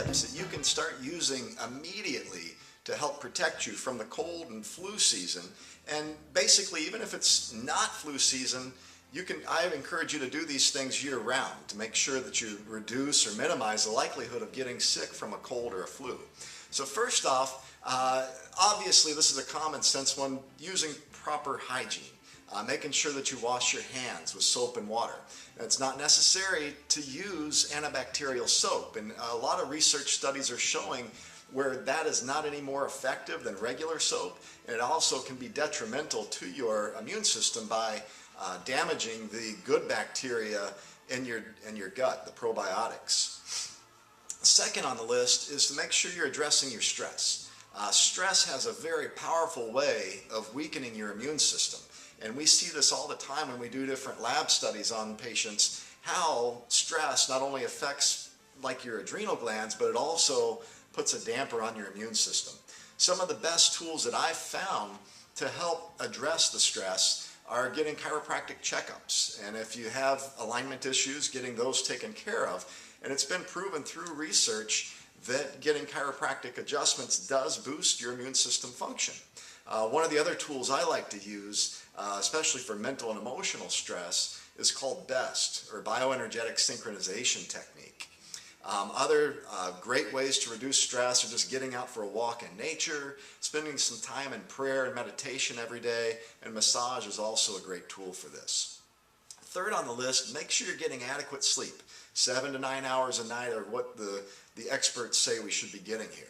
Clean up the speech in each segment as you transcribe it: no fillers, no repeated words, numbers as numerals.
tips that you can start using immediately to help protect you from the cold and flu season. And basically, even if it's not flu season, I encourage you to do these things year round to make sure that you reduce or minimize the likelihood of getting sick from a cold or a flu. So first off, obviously this is a common sense one, using proper hygiene. Making sure that you wash your hands with soap and water. And it's not necessary to use antibacterial soap, and a lot of research studies are showing where that is not any more effective than regular soap, and it also can be detrimental to your immune system by damaging the good bacteria in your gut, the probiotics. Second on the list is to make sure you're addressing your stress. Stress has a very powerful way of weakening your immune system. And we see this all the time when we do different lab studies on patients, how stress not only affects like your adrenal glands, but it also puts a damper on your immune system. Some of the best tools that I've found to help address the stress are getting chiropractic checkups. And if you have alignment issues, getting those taken care of. And it's been proven through research that getting chiropractic adjustments does boost your immune system function. One of the other tools I like to use, especially for mental and emotional stress, is called BEST, or Bioenergetic Synchronization Technique. Other great ways to reduce stress are just getting out for a walk in nature, spending some time in prayer and meditation every day, and massage is also a great tool for this. Third on the list, make sure you're getting adequate sleep. 7 to 9 hours a night are what the experts say we should be getting here.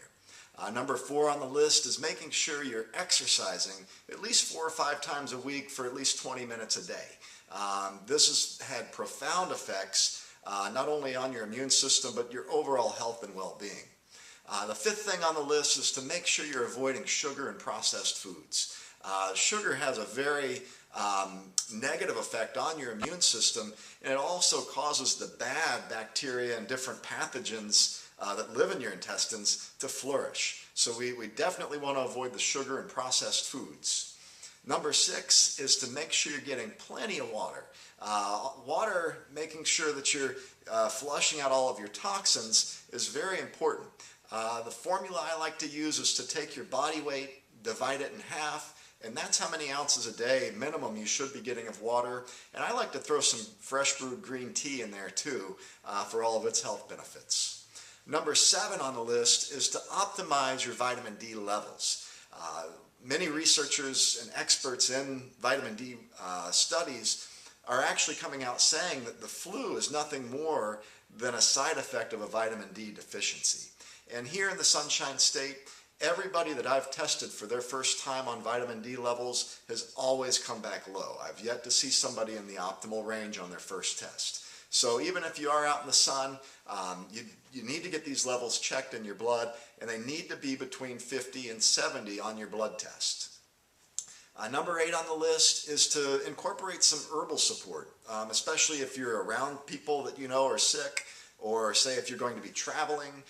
Number 4 on the list is making sure you're exercising at least 4 or 5 times a week for at least 20 minutes a day. This has had profound effects not only on your immune system, but your overall health and well-being. The 5th thing on the list is to make sure you're avoiding sugar and processed foods. Sugar has a very negative effect on your immune system, and it also causes the bad bacteria and different pathogens that live in your intestines to flourish. So we definitely want to avoid the sugar and processed foods. Number 6 is to make sure you're getting plenty of water. Water, making sure that you're flushing out all of your toxins, is very important. The formula I like to use is to take your body weight, divide it in half, and that's how many ounces a day minimum you should be getting of water. And I like to throw some fresh brewed green tea in there too for all of its health benefits. Number 7 on the list is to optimize your vitamin D levels. Many researchers and experts in vitamin D studies are actually coming out saying that the flu is nothing more than a side effect of a vitamin D deficiency. And here in the Sunshine State, everybody that I've tested for their first time on vitamin D levels has always come back low. I've yet to see somebody in the optimal range on their first test. So even if you are out in the sun, you need to get these levels checked in your blood, and they need to be between 50 and 70 on your blood test. Number 8 on the list is to incorporate some herbal support, especially if you're around people that you know are sick, or say if you're going to be traveling.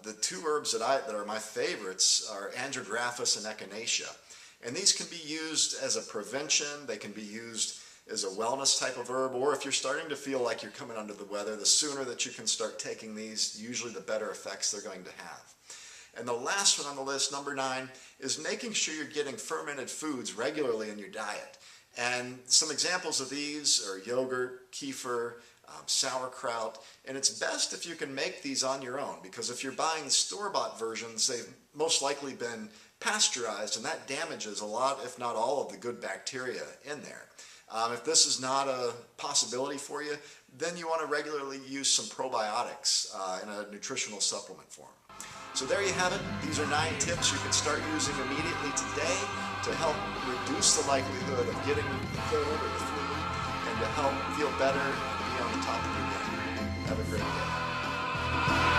The 2 herbs that are my favorites are andrographis and echinacea. And these can be used as a prevention, they can be used as a wellness type of herb, or if you're starting to feel like you're coming under the weather, the sooner that you can start taking these, usually the better effects they're going to have. And the last one on the list, number 9, is making sure you're getting fermented foods regularly in your diet. And some examples of these are yogurt, kefir, sauerkraut, and it's best if you can make these on your own, because if you're buying store-bought versions, they've most likely been pasteurized, and that damages a lot, if not all, of the good bacteria in there. If this is not a possibility for you, then you want to regularly use some probiotics in a nutritional supplement form. So there you have it. These are 9 tips you can start using immediately today to help reduce the likelihood of getting the cold or the flu, and to help feel better and be on the top of your game. Have a great day.